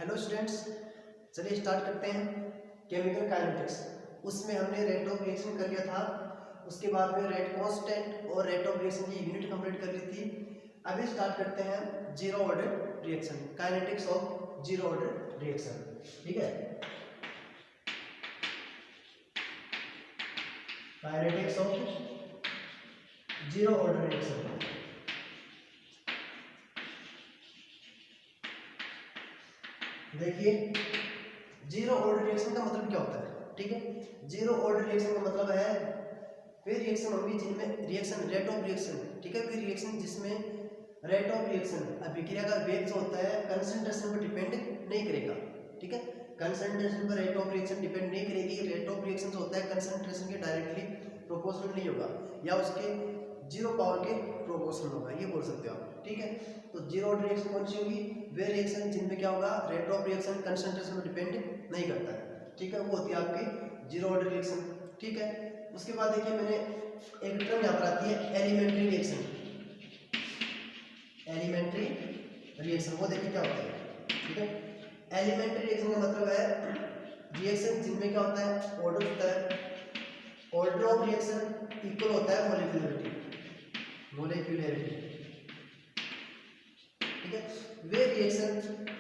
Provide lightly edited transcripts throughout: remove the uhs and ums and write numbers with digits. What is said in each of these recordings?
Hello students, चलिए start करते हैं केमिकल काइनेटिक्स। उसमें हमने रेट ऑफ रिएक्शन कर लिया था, उसके बाद में रेट कांस्टेंट और रेट ऑफ रिएक्शन की यूनिट कंप्लीट कर ली थी। अभी स्टार्ट करते हैं zero order reaction, kinetics of zero order reaction. ठीक है, kinetics of zero order reaction. देखिए, जीरो ऑर्डर रिएक्शन का मतलब क्या होता है। ठीक है, जीरो ऑर्डर रिएक्शन का मतलब है वे रिएक्शन होंगी जिनमें रिएक्शन रेट ऑफ रिएक्शन, ठीक है, वे रिएक्शन जिसमें रेट ऑफ रिएक्शन अभिक्रिया का वेग जो होता है कंसंट्रेशन पर डिपेंड नहीं करेगा। ठीक है, कंसंट्रेशन पर रेट ऑफ रिएक्शन डिपेंड नहीं करेगी। रेट ऑफ रिएक्शन जो होता है कंसंट्रेशन के डायरेक्टली प्रोपोर्शनल नहीं होगा या उसके जीरो पावर के प्रोपोर्शनल होगा, ये बोल सकते हो आप। ठीक है, तो जीरो ऑर्डर रिएक्शन कौन सी होगी? वे रिएक्शन जिनमें क्या होगा, रेट ऑफ रिएक्शन कंसंट्रेशन पर डिपेंड नहीं करता है। ठीक है, वो होती है आपकी जीरो ऑर्डर रिएक्शन। ठीक है, उसके बाद देखिए मैंने एक टर्म यहाँ पर आती है एलिमेंट्री रिएक्शन। एलिमेंट्री रिएक्शन वो देखिए क्या होता है। ठीक है, एलिमेंट्री रिएक्शन का मतलब है रिएक्शन जिनमें क्या होता है, ऑर्डर होता है। ऑर्डर ऑफ रिएक्शन इक्वल होता है मॉलिक्यूलरिटी। ठीक है, वे रिएक्शन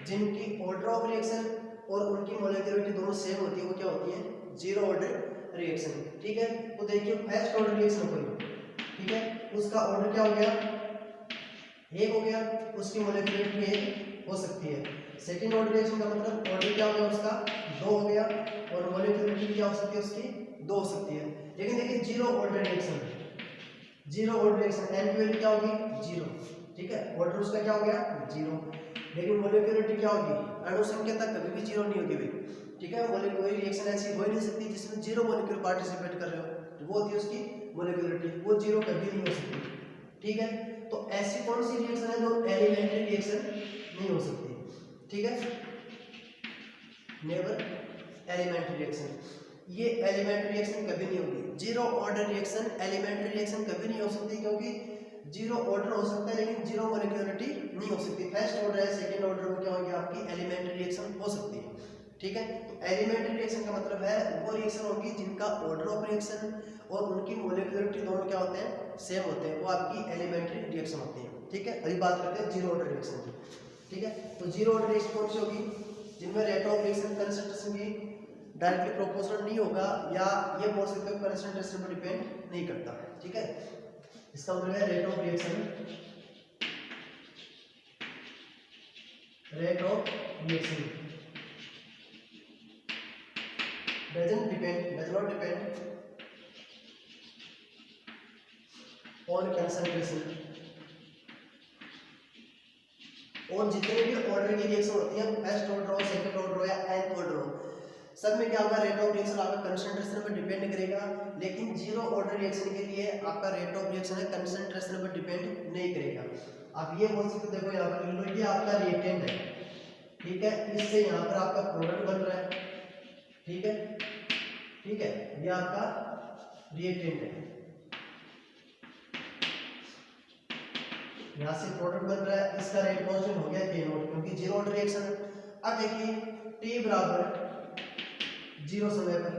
जिनकी ऑर्डर ऑफ रिएक्शन और उनकी मॉलिक्यूलरिटी दोनों सेम होती है वो क्या होती है? Zero order reaction. ठीक है, तो देखिए फर्स्ट ऑर्डर रिएक्शन कोई, ठीक है, उसका ऑर्डर क्या हो गया? एक हो गया, उसकी मॉलिक्यूलरिटी एक हो सकती है। सेकंड ऑर्डर रिएक्शन का मतलब ऑर्डर क्या हो गया उसका? दो हो गया, और मॉलिक्यूलरिटी क्या हो सकती है उसकी? दो हो सकती है। लेकिन देखिए zero order reaction, zero order reaction n की वैल्यू क्या होगी? जीरो। ठीक है, ऑर्डर उसका क्या हो गया? जीरो। लेकिन मॉलिक्यूलरिटी क्या होगी? अणु संख्या तक कभी भी जीरो नहीं होगी भाई। ठीक है, कोई रिएक्शन ऐसी हो ही नहीं सकती जिसमें जीरो मॉलिक्यूल पार्टिसिपेट कर रहे हो, तो वो होती है उसकी मॉलिक्यूलरिटी, वो जीरो कभी नहीं हो सकती। ठीक है, तो ऐसी कौन सी रिएक्शन है जो एलिमेंट्री रिएक्शन नहीं हो सकती? ठीक है, नेवर एलिमेंट्री रिएक्शन, ये एलिमेंट्री रिएक्शन कभी नहीं होगी। Zero order reaction elementary reaction कभी नहीं हो सकती, क्योंकि जीरो ऑर्डर हो सकता है लेकिन जीरो मॉलिक्यूलरिटी नहीं हो सकती। फर्स्ट ऑर्डर है, सेकंड ऑर्डर में क्या होगी आपकी? एलिमेंट्री रिएक्शन हो सकती है। ठीक है, तो एलिमेंट्री रिएक्शन का मतलब है वो रिएक्शन होगी जिनका ऑर्डर ऑफ रिएक्शन और उनकी मॉलिक्यूलरिटी दोनों क्या होते हैं? सेम होते हैं, वो आपकी एलिमेंट्री रिएक्शन होती है। ठीक है, अभी बात करते हैं जीरो ऑर्डर रिएक्शन की। ठीक है, तो जीरो ऑर्डर रिएक्शन कौन सी होगी? जिनमें रेट ऑफ रिएक्शन कंसंट्रेशन की डायरेक्टली प्रोपोर्शनल नहीं होगा, या ये बोल सकते हो कंसंट्रेशन पर डिपेंड नहीं करता। ठीक है, इसका मतलब है rate of reaction, rate of reaction does not depend on concentration. और जितने भी ऑर्डर की रिएक्शन होती है, फर्स्ट ऑर्डर हो, सेकंड ऑर्डर हो या nth ऑर्डर हो, सब में क्या होगा? रेट ऑफ रिएक्शन आपका कंसंट्रेशन पर डिपेंड करेगा। लेकिन जीरो ऑर्डर रिएक्शन के लिए आपका रेट ऑफ रिएक्शन है कंसंट्रेशन पर डिपेंड नहीं करेगा। आप ये बोल सकते हो, देखो यहाँ पर ये आपका रिएक्टेंट है। ठीक है, इससे यहाँ पर आपका प्रोडक्ट बन रहा है। ठीक है, ठीक है, ये आपका रिएक्टेंट है, यहाँ से प्रोडक्ट बन रहा है, इसका रेट कांस्टेंट हो गया K नॉट, क्योंकि जीरो ऑर्डर रिएक्शन है। अब देखिए T बराबर जीरो समय पर,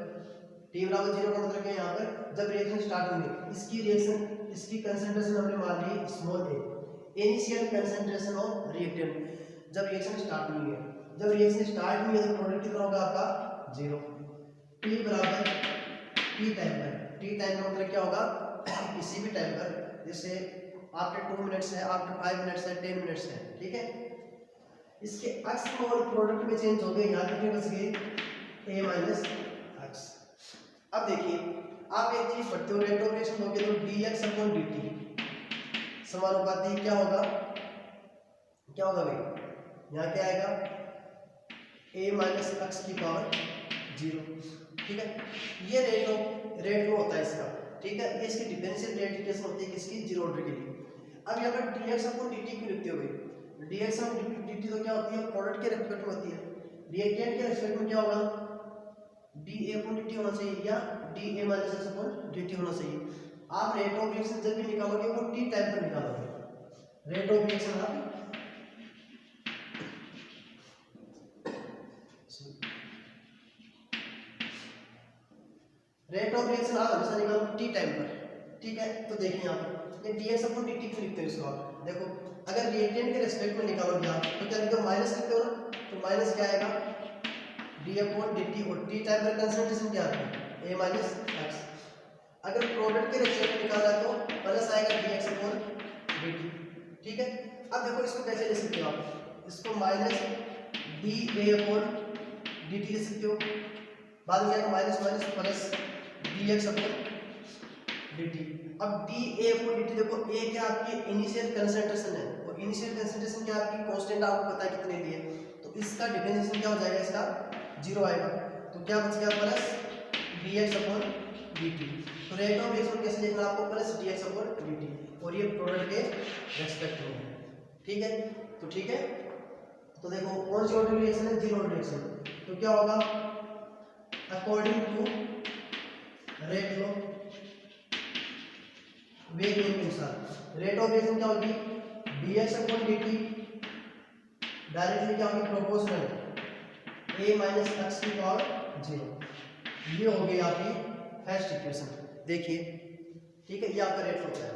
T बराबर जीरो का मतलब क्या है? यहाँ पर जब रिएक्शन स्टार्ट होंगे, इसकी रिएक्शन, इसकी कंसंट्रेशन हमने मान ली small a, initial concentration of reactant जब रिएक्शन स्टार्ट हुई है। जब रिएक्शन स्टार्ट हुई है तो प्रोडक्ट कितना होगा आपका? जीरो। T बराबर T टाइम पर, T टाइम का मतलब क्या होगा? किसी भी टाइम पर, जैसे आफ्टर 2 मिनट्स है, आफ्टर 5 मिनट्स है, 10 मिनट्स है। ठीक है, इसके अक्स और प्रोडक्ट में चेंज हो गए, यहाँ कितने बच गए? a माइनस अक्स। अब देखिए आप एक चीज पढ़ते हो, रेट ऑफ रिएक्शन होगी तो dx अपॉन dt समानुपाती क्या होगा? क्या होगा भाई? यहाँ क्या आएगा? a माइनस अक्स की पावर जीरो। ठीक है, ये रेट होता है इसका। ठीक है, ये इसकी डिफरेंशियल रेट कैसे होती है किसकी? जीरो ऑर्डर के लिए। अब यहाँ पर dx अपॉन dt क्यों लिखते हो भाई? dx अपॉन dt तो क्या होती है? प्रोडक्ट के रिस्पेक्ट में होती है। रिएक्टेंट के रिस्पेक्ट में क्या होगा? dA अपॉन dt होना चाहिए या dA minus x upon dt होना चाहिए। आप रेट ऑफ रिएक्शन जब भी निकालोगे वो t टाइम पर निकालोगे। रेट ऑफ रिएक्शन आप रेट ऑफ रिएक्शन आप हमेशा निकालो टी टाइम पर, ठीक है। तो देखिए यहाँ पर ये dx अपॉन dt क्यों लिखते हैं इसको आप, देखो अगर रिएक्टेंट के रेस्पेक्ट में निकालोगे आप तो क्या लिखते हो, माइनस लिखते हो ना, तो माइनस क्या आएगा d अपॉन dt, और टी टाइम पर कंसंट्रेशन क्या आता है a माइनस एक्स। अगर प्रोडक्ट के रेस्पेक्ट में निकाला तो प्लस आएगा dx अपॉन dt, ठीक है। अब देखो इसको कैसे ले सकते हो आप, इसको माइनस da अपॉन dt ले सकते हो, बाद में जाएगा minus minus plus dx upon dt। अब da अपॉन dt देखो a क्या आपकी इनिशियल कंसंट्रेशन है, और इनिशियल कंसंट्रेशन क्या आपकी कांस्टेंट आपको पता है कितने दी है, तो इसका डिफरेंशिएशन क्या हो जाएगा, इसका 0 आएगा, तो क्या बच गया प्लस dx अपॉन dt। तो रेट ऑफ रिएक्शन कैसे लिखना आपको, प्लस dx अपॉन dt, और ये प्रोडक्ट के रेस्पेक्ट में है, ठीक है। तो ठीक है, तो देखो कौन सी ऑर्डर रिएक्शन है, जीरो ऑर्डर रिएक्शन, तो क्या होगा अकॉर्डिंग टू रेट लॉ, वेग नियम के अनुसार रेट ऑफ रिएक्शन क्या होगी, dx अपॉन dt डायरेक्टली क्या होगी प्रोपोर्शनल a माइनस एक्स की पावर 0। ये हो गई आपकी फर्स्ट इक्वेशन, देखिए ठीक है, ये आपका रेट होता है।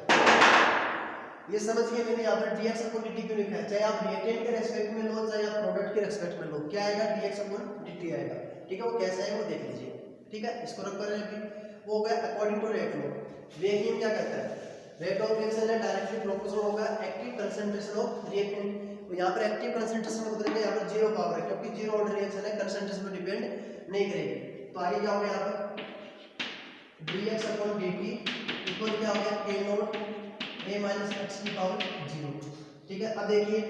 ये समझ गए मैंने यहाँ पर dx अपॉन dt क्यों लिखा है, चाहे आप रिएक्टेंट के रेस्पेक्ट में लो चाहे आप प्रोडक्ट के रेस्पेक्ट में लो, क्या आएगा dx अपॉन dt आएगा, ठीक है। वो कैसे आएगा वो देख लीजिए, ठीक है। इसको रख कर वो हो गया अकॉर्डिंग टू रेट लॉ। वेग नियम क्या कहता है, रेट ऑफ रिएक्शन है डायरेक्टली प्रोपोर्शनल होगा एक्टिव कंसंट्रेशन ऑफ रिएक्टेंट, तो यहाँ पर एक्टिव कंसंट्रेशन को बदलेंगे, यहाँ पर जीरो पावर है क्योंकि जीरो ऑर्डर रिएक्शन है, कंसंट्रेशन पर डिपेंड नहीं करेगी। तो आगे क्या होगा यहाँ पर dx अपॉन dt इक्वल क्या हो गया k not a minus x की पावर 0, ठीक है। अब देखिए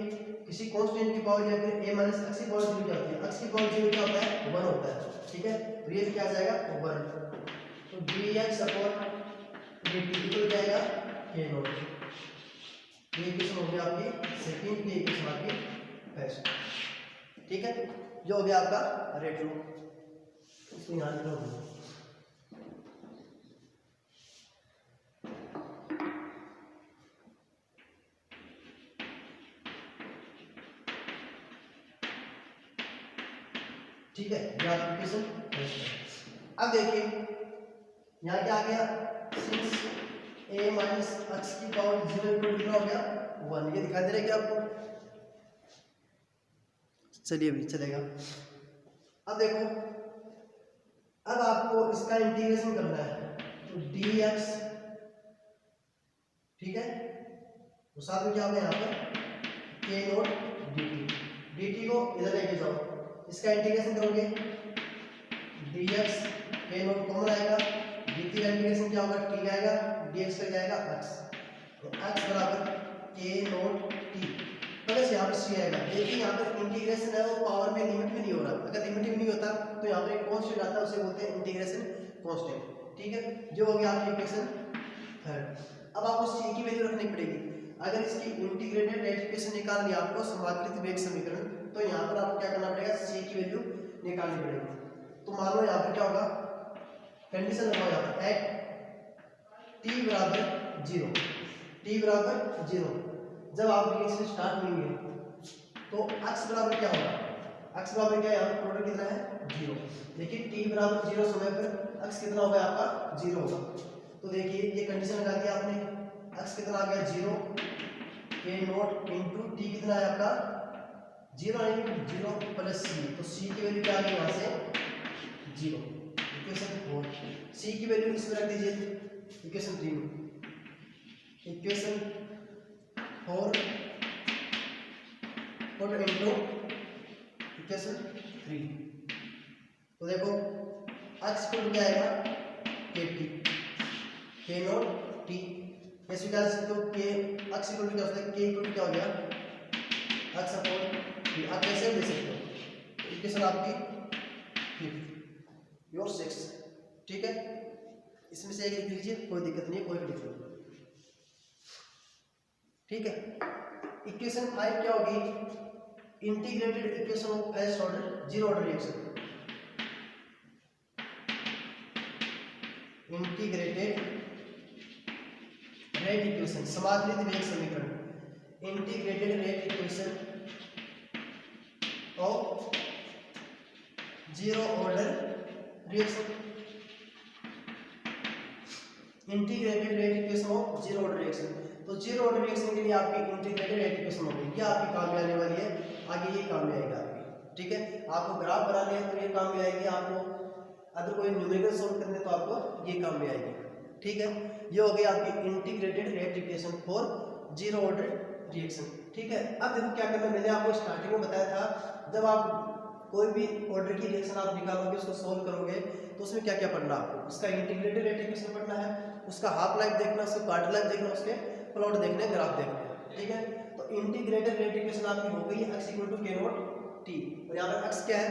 किसी कांस्टेंट की पावर या फिर a माइनस एक्स की पावर 0 क्या होती है, x की पावर 0 क्या होता है 1 होता है, ठीक है। तो ये क्या आ जाएगा 1, तो dx अपॉन dt इक्वल क्या आएगा k नॉट। ये इक्वेशन हो गया आपकी सेकंड, ये इक्वेशन आपकी फर्स्ट, ठीक है। जो हो गया आपका रेट लॉ, इसको यहां लिखना होगा, ठीक है। ये आपकी इक्वेशन फर्स्ट है। अब देखिए यहाँ क्या आ गया, सिंस a माइनस एक्स की पावर 0 इक्वल कितना हो गया 1, ये दिखाई दे रहा है क्या आपको, चलिए अभी चलेगा। अब देखो अब आपको इसका इंटीग्रेशन करना है, तो dx, ठीक है, तो साथ में क्या होगा यहाँ पर k नॉट dt को इधर लेके जाओ, इसका इंटीग्रेशन करोगे dx k नॉट कॉमन आएगा, dt का इंटीग्रेशन क्या होगा t आएगा, dx का जाएगा x, तो x बराबर k नॉट t प्लस यहाँ पर c आएगा। देखिए यहाँ पर इंटीग्रेशन है वो पावर में लिमिट में नहीं हो रहा, अगर लिमिट में नहीं होता तो यहाँ पर एक कांस्टेंट आता है उसे बोलते हैं इंटीग्रेशन कांस्टेंट, ठीक है। जो हो गया आपकी इक्वेशन थर्ड। अब आपको c की वैल्यू रखनी पड़ेगी, अगर इसकी इंटीग्रेटेड रेट इक्वेशन निकालनी है आपको समाकलित वेग समीकरण, तो यहाँ पर आपको क्या करना पड़ेगा c की वैल्यू निकालनी पड़ेगी। तो मान लो यहाँ पर क्या होगा, कंडीशन लगाओ यहाँ पर एट t बराबर 0, t बराबर 0, जब आप रिएक्शन स्टार्ट नहीं हुई तो x बराबर क्या होगा, x बराबर क्या है यहाँ पर प्रोडक्ट कितना है 0, लेकिन t बराबर 0 समय पर x कितना होगा आपका 0 होगा। तो देखिए ये कंडीशन लगा दिया आपने, x कितना आ गया 0, k नॉट इंटू t कितना है आपका 0 0 प्लस c, तो c की वैल्यू क्या आ गई वहां से 0, इक्वेशन 4। c की वैल्यू इसमें रख दीजिए इक्वेशन 3 में, इक्वेशन 4 इंटू इक्वेशन 3, तो देखो x को क्या आएगा kt, k नॉट t, कैसे निकाल सकते हो k x इक्वल टू क्या होता है, k इक्वल टू क्या हो गया x अपॉन t, आप कैसे ले सकते हो, इक्वेशन आपकी 5 योर 6, ठीक है। इसमें से एक लिख लीजिए, कोई दिक्कत नहीं है, कोई भी लिख लो, ठीक है। इक्वेशन 5 क्या होगी, integrated equation of first order zero order reaction, integrated rate equation समाकलित वेग समीकरण, integrated rate equation of zero order reaction, integrated rate equation of zero order reaction. तो जीरो ऑर्डर रिएक्शन के लिए आपकी इंटीग्रेटेड रेट इक्वेशन होगी, ये आपकी काम में आने वाली है, आगे ये काम में आएगी आपकी। ठीक है, आपको ग्राफ बनाने हैं तो ये काम में आएगी, आपको अगर कोई न्यूमेरिकल सॉल्व करने तो आपको ये काम में आएगी। ठीक है, ये हो गई आपकी integrated rate equation for zero order reaction. ठीक है, अब देखो क्या करना, मैंने आपको स्टार्टिंग में बताया था, जब आप कोई भी ऑर्डर की रिएक्शन आप निकालोगे, उसको सोल्व करोगे, तो उसमें क्या क्या पढ़ना आपको, उसका इंटीग्रेटेड रेट इक्वेशन पढ़ना है, उसका हाफ लाइफ देखना, उसका क्वार्टर लाइफ देखना, उसके प्लॉट देखने, ग्राफ देखने। ठीक है, तो इंटीग्रेटेड रेट इक्वेशन आपकी हो गई x equal to k nought t, और यहाँ पर x क्या है,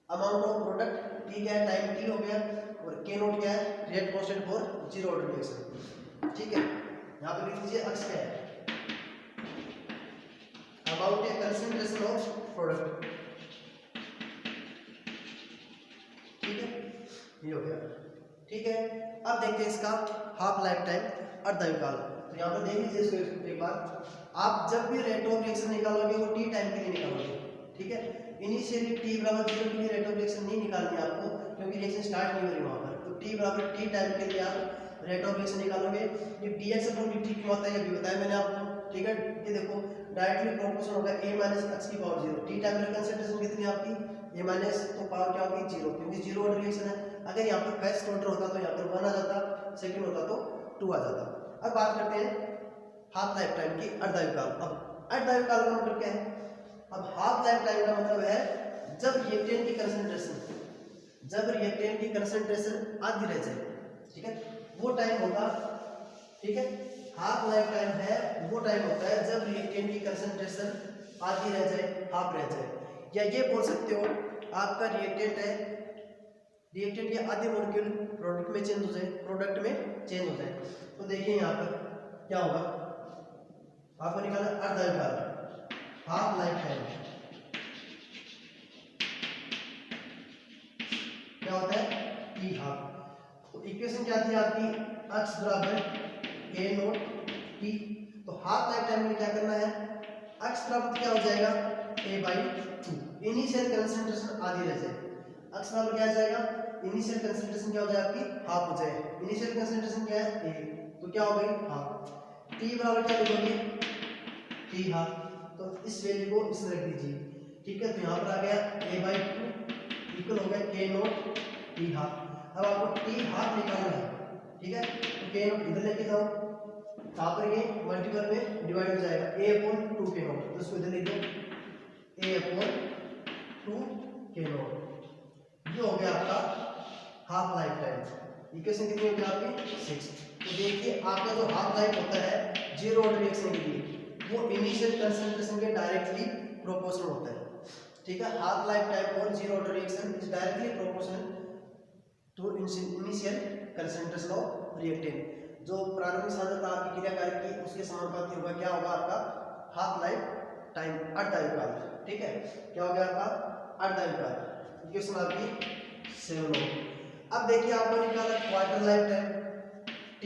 अमाउंट ऑफ प्रोडक्ट, t क्या है, टाइम t हो गया, और k नॉट क्या है, rate constant for zero order reaction. ठीक है, यहाँ पे लिख लीजिए x क्या है, about A concentration of product. ठीक है, ये हो गया। ठीक है, अब देखते हैं इसका हाफ लाइफ टाइम अर्धकाल। तो यहाँ पर देख लीजिए इसको एक बार, आप जब भी रेट ऑफ रिएक्शन निकालोगे वो टी टाइम के लिए निकालोगे। ठीक है, इनिशियली टी बराबर 0 के लिए रेट ऑफ रिएक्शन नहीं निकालनी आपको, क्योंकि रिएक्शन स्टार्ट नहीं हो रही वहाँ पर। तो टी बराबर टी टाइम के लिए आप रेट ऑफ रिएक्शन निकालोगे। ये dx अपॉन dt क्यों आता है ये भी बताया मैंने आपको। ठीक है, ये देखो डायरेक्टली प्रोपोर्शनल होगा a माइनस x की पावर 0। टी टाइम में कंसंट्रेशन कितनी है आपकी, a माइनस, तो पावर क्या होगी 0, क्योंकि जीरो ऑर्डर रिएक्शन है। अगर यहाँ पर फर्स्ट ऑर्डर होता तो यहाँ पर 1 आ जाता, सेकंड होता तो 2 आ जाता। अब बात करते हैं हाफ लाइफ टाइम की, अर्धकाल। अब अर्धकाल का मतलब क्या है, अब हाफ लाइफ टाइम का मतलब है जब रिएक्टेंट की कंसंट्रेशन आधी रह जाए। ठीक है, वो टाइम होगा। ठीक है, हाफ लाइफ टाइम है वो टाइम होता है जब रिएक्टेंट की कंसंट्रेशन आधी रह जाए, हाफ रह जाए, या ये बोल सकते हो आपका रिएक्टेंट है, रिएक्टेंट के आधे मॉलिक्यूल प्रोडक्ट में चेंज हो जाए। तो देखिए यहाँ पर क्या होगा, आपको निकालना अर्धकाल, हाफ लाइफ टाइम क्या होता है, टी हाफ। तो इक्वेशन क्या थी आपकी, x बराबर k नॉट t। तो हाफ लाइफ टाइम में क्या करना है, x बराबर क्या हो जाएगा, a/2, इनिशियल कंसंट्रेशन आधी रह जाए। x बराबर क्या आ जाएगा, इनिशियल कंसंट्रेशन क्या हो जाए आपकी, हाफ हो जाए। इनिशियल कंसंट्रेशन क्या है, a, तो क्या हो गई हाफ। t बराबर क्या लिखोगे, t हाफ। तो इस वैल्यू को इसमें रख दीजिए। ठीक है, तो यहाँ पर आ गया a/2 इक्वल हो गया k नॉट t हाफ। अब आपको t हाफ निकालना है। ठीक है, तो k नॉट इधर लेके जाओ, यहाँ पर ये मल्टीपल में डिवाइड हो जाएगा, a/2 k नॉट, तो इसको इधर लिख दो a/2 k नॉट। ये हो गया आपका हाफ लाइफ टाइम। इक्वेशन कितनी होगी आपकी 6। तो देखिए आपका जो हाफ लाइफ होता है जीरो ऑर्डर रिएक्शन के लिए, वो इनिशियल कंसंट्रेशन के डायरेक्टली प्रोपोर्शनल होता है। ठीक है, half life time for zero order reaction is directly proportional to initial concentration of reactant. जो प्रारंभिक सांद्रता आपकी क्रियाकारक की उसके समानुपाती होगा, क्या होगा आपका हाफ लाइफ टाइम, अर्धकाल। ठीक है, क्या हो गया आपका अर्धकाल। इक्वेशन आपकी 7 हो। अब देखिए आपको निकाला quarter life time t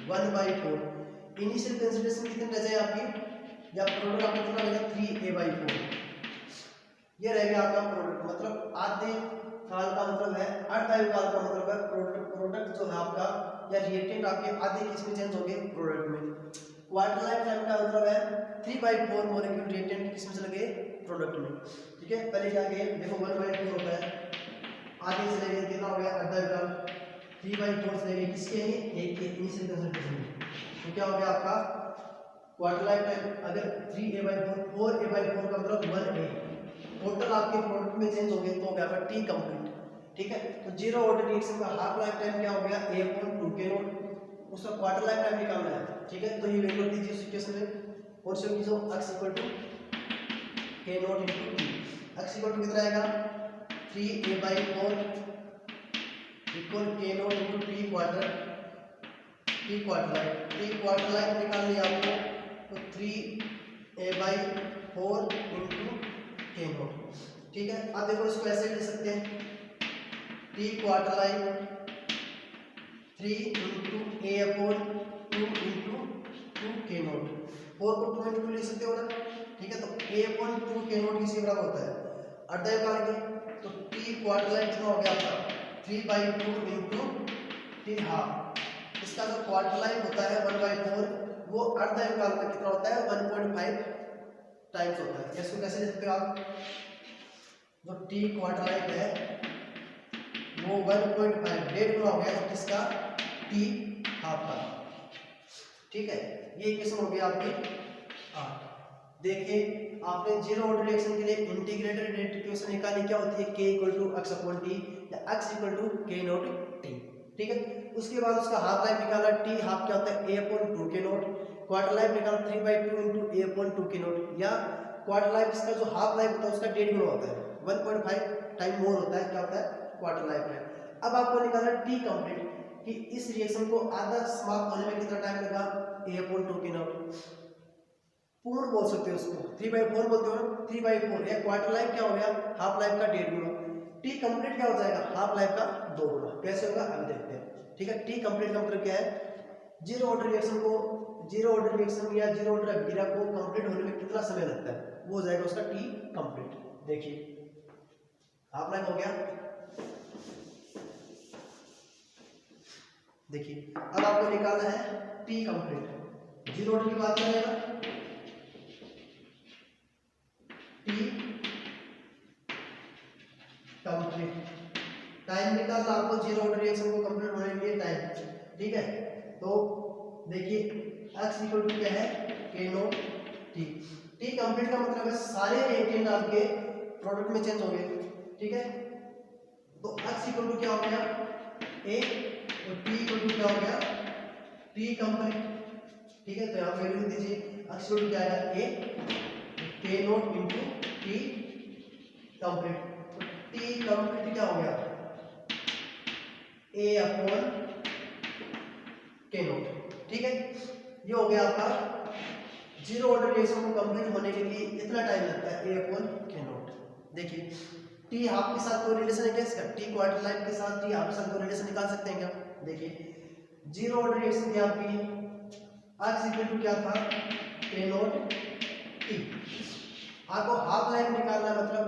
1/4। Initial concentration कितनी रह जाए आपकी, या प्रोडक्ट आपको कितना रहेगा 3a/4। ये रहेगा आपका प्रोडक्ट, मतलब आधे काल का मतलब है, अर्धकाल का मतलब है प्रोडक्ट जो है आपका या रिएक्टेंट आपके आधे किस में चेंज हो गए, प्रोडक्ट में। क्वार्टर लाइफ टाइम का मतलब है 3/4 मॉलिक्यूल रिएक्टेंट किस में चले गए, प्रोडक्ट में। ठीक है, पहले क्या गए देखो 1/4 होता है, आधे से लेके कितना हो गया अर्धकाल, 3/4 से लेके किसके लिए, एक के इनिशियल कंसंट्रेशन में। तो क्या हो गया आपका क्वार्टर लाइफ टाइम, अगर 3a/4 4a/4 का मतलब 1a, टोटल आपके प्रोडक्ट में चेंज हो गए तो हो गया आपका टी कंप्लीट। ठीक है, तो जीरो ऑर्डर रिएक्शन का हाफ लाइफ टाइम क्या हो गया a/2 k नॉट, उसका क्वार्टर लाइफ टाइम निकालना है। ठीक है, तो ये वैल्यू दीजिए उस इक्वेशन में, और से कीजिए x equal to k nought into t। x equal to कितना आएगा 3a/4 equal k nought into t quarter life निकालनी है आपको, तो 3a/4 इनटू k नॉट। ठीक है, अब देखो इसको ऐसे लिख सकते हैं, t quarter life 3 into a/2 into 2 k not, 4 को 2 इंटू लिख सकते हो ना। ठीक है, तो a/2 k नॉट किसी बराबर होता है अर्धकाल के, तो t क्वार्टर लाइफ कितना हो गया आपका 3/2 इंटू टी हाफ, इसका जो क्वार्टर लाइफ होता है 1/4 वो अर्धकाल में कितना होता है 1.5 टाइम्स होता है। इसको कैसे लिखते हो आप, जो टी क्वार्टर लाइफ है वो 1.5 डेढ़ गुना हो गया किसका, टी हाफ का। ठीक है, ये इक्वेशन हो गया आपकी 8। देखिए आपने जीरो ऑर्डर रिएक्शन के लिए इंटीग्रेटेड रेट इक्वेशन निकाली, क्या होती है k = x/t या x = k0t। ठीक है, उसके बाद उसका हाफ लाइफ निकाला, t हाफ क्या होता है a/2 k0, क्वार्टर लाइफ निकाला 3/2 * a/2 k0, या क्वार्टर लाइफ इसका जो हाफ लाइफ होता है उसका डेढ़ गुना होता है 1.5 टाइम मोर होता है, क्या होता है क्वार्टर लाइफ है। अब आपको निकालना t कंप्लीट कि इस रिएक्शन को आधा समाप्त होने में कितना टाइम लगा, a/2 k0 पूर्ण बोल सकते हो उसको, 3/4 बोलते हो ना, 3/4 या क्वार्टर लाइफ क्या हो गया हाफ लाइफ का डेढ़ गुना, टी कंप्लीट क्या हो जाएगा हाफ लाइफ का 2 गुना। कैसे होगा अभी देखते हैं। ठीक है, टी कंप्लीट का मतलब क्या है, जीरो ऑर्डर रिएक्शन को, जीरो ऑर्डर रिएक्शन या जीरो ऑर्डर अभिक्रिया को कंप्लीट होने में कितना समय लगता है, वो हो जाएगा उसका टी कंप्लीट। देखिए हाफ लाइफ हो गया, देखिए अब आपको निकालना है टी कंप्लीट। जीरो ऑर्डर की बात करें ना, टी कंप्लीट टाइम निकालना आपको जीरो ऑर्डर रिएक्शन को कंप्लीट होने के लिए टाइम। ठीक है, तो देखिए x = क्या है k0 t। टी कंप्लीट का मतलब है सारे रिएक्टेंट आपके प्रोडक्ट में चेंज हो गए। ठीक है, तो x = क्या हो गया a और t = क्या हो गया t कंप्लीट। ठीक है, तो यहां पे वैल्यू दीजिए, x = क्या आएगा a k0 * t कंप्लीट। तो t कंप्लीट क्या हो गया a/k0। ठीक है, ये हो गया आपका जीरो ऑर्डर रिएक्शन को कंप्लीट होने के लिए इतना टाइम लगता है a/k0। देखिए t हाफ के साथ कोई रिलेशन है क्या इसका, t क्वार्टर लाइफ के साथ t हाफ के साथ कोई रिलेशन निकाल सकते हैं क्या। देखिए जीरो ऑर्डर रिएक्शन की आपकी x = क्या था k0 t, आपको हाफ लाइफ निकालना है, मतलब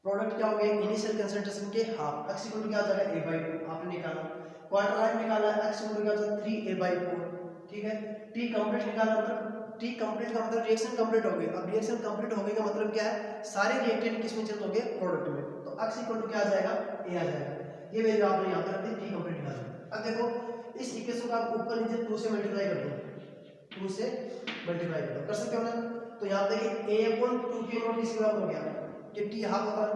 प्रोडक्ट क्या हो गया इनिशियल कंसंट्रेशन के हाफ, x = क्या हो जाएगा a/2 आपने निकाला, क्वार्टर लाइफ निकाला है x = क्या हो जाएगा 3a/4। ठीक है, t कंप्लीट निकाला, मतलब t कंप्लीट का मतलब रिएक्शन कंप्लीट हो गई। अब रिएक्शन कंप्लीट हो गई का मतलब क्या है, सारे रिएक्टेंट किसमें चेंज हो गए प्रोडक्ट में, तो x = क्या आ जाएगा a आ जाएगा। ये वैल्यू आपने यहां पर रख दी, t कंप्लीट निकाल दी। अब देखो इस इक्वेशन को आप ऊपर नीचे 2 से मल्टीप्लाई कर दो, 2 से मल्टीप्लाई कर दो, कर सकते हो ना। तो यहां देखिए a/2 k0 किसके बराबर हो गया, कि t हाफ होता है,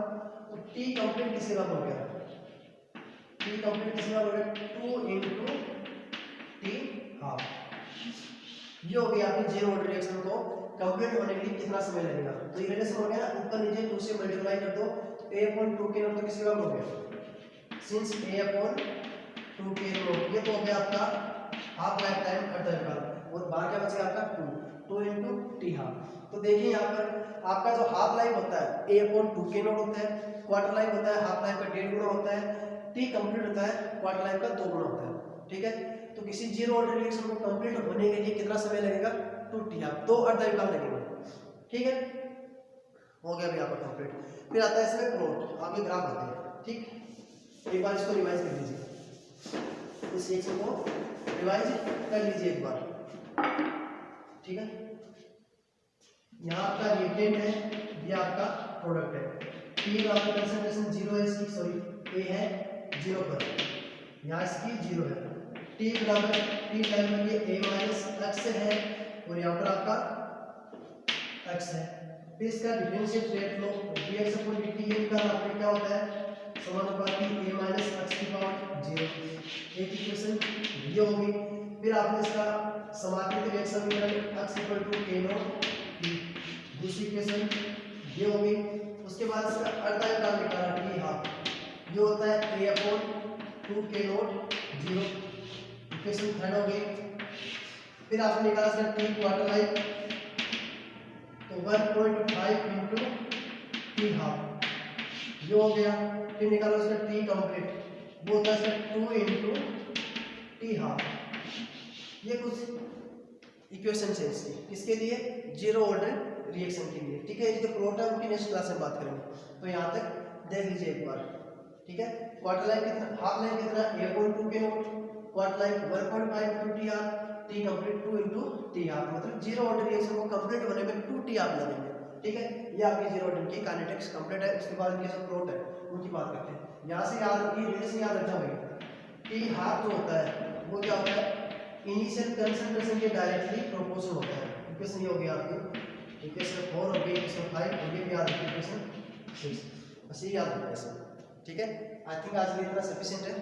तो t कंप्लीट किसके बराबर हो गया, t कंप्लीट किसके बराबर हो गया 2 * t हाफ। ये हो गया आपकी जीरो ऑर्डर रिएक्शन को कंप्लीट होने के लिए कितना समय लगेगा। तो ये रिलेशन हो गया ना, ऊपर नीचे 2 से मल्टीप्लाई कर दो, a/2 k0 तो किसके बराबर हो गया, सिंस a/2 k0 ये तो हो गया आपका हाफ लाइफ टाइम अर्धकाल, और बाहर क्या बचेगा आपका 2 * t हाफ। तो देखिए यहाँ पर आपका जो हाफ लाइफ होता है a/2 k0 होता है, क्वार्टर लाइफ होता है हाफ लाइफ का डेढ़ गुना होता है, t कंप्लीट होता है क्वार्टर लाइफ का 2 गुना होता है। ठीक है, तो किसी जीरो ऑर्डर रिएक्शन को कंप्लीट होने के लिए कितना समय लगेगा 2t हाफ, 2 अर्धकाल लगेगा। ठीक है, हो गया अभी आपका कंप्लीट। फिर आता है इसमें प्लॉट, आपके ग्राफ आते हैं। ठीक, एक बार इसको रिवाइज कर लीजिए, इस रिएक्शन को रिवाइज कर लीजिए एक बार। ठीक है, यहाँ आपका रिएक्टेंट है, ये आपका प्रोडक्ट है, टी आपका कंसंट्रेशन 0 है इसकी, सॉरी a है 0 पर, यहाँ इसकी 0 है, t बराबर t टाइम में ये a - x है और यहाँ पर आपका x है। फिर इसका डिफरेंशिएट रेट लो, dx/dt ये निकालना आपने क्या होता है समानुपाती a - x की पावर 0। एक इक्वेशन ये होगी। फिर आपने इसका समाकलित रेट समीकरण x = k0 t, दूसरी इक्वेशन ये होगी। उसके बाद इसका अर्धकाल निकालना t हाफ, ये होता है a/2 k0 0, इक्वेशन थर्ड हो गई। फिर आपने निकाला इसका t क्वार्टर लाइफ, तो 1.5 * t हाफ ये हो गया। फिर निकालो इसका t कंप्लीट, वो होता है इसका 2 * t हाफ। ये कुछ इक्वेशन है इसकी, किसके लिए जीरो ऑर्डर रिएक्शन के लिए। ठीक है, ये जो प्लॉट है उनकी नेक्स्ट क्लास में बात करेंगे, तो यहाँ तक देख लीजिए एक बार। ठीक है। क्वार्टर लाइफ कितना, हाफ लाइफ कितना, 8.2 के note, quarter life 1.5 into TR, T complete 2 into TR, मतलब जीरो ऑर्डर रिएक्शन को कंप्लीट होने में 2 TR लगेंगे, ठीक है। ये आपकी जीरो ऑर्डर की काइनेटिक्स कंप्लीट है। उसके बाद इनके जो प्लॉट है उनकी बात करते हैं। यहाँ से याद रखिए, रिलेशन याद रखना भाई, T हाफ जो होता है वो क्या होता है, इनिशियल कंसंट्रेशन के डायरेक्टली प्रोपोर्शनल होता है। इक्वेशन ये हो गया आपकी, इक्वेशन 4 हो गई, इक्वेशन 5 हो गई, भी याद रखिए, इक्वेशन 6, बस ये याद रखना है, ठीक है। आई थिंक आज के लिए इतना सफिशिएंट है।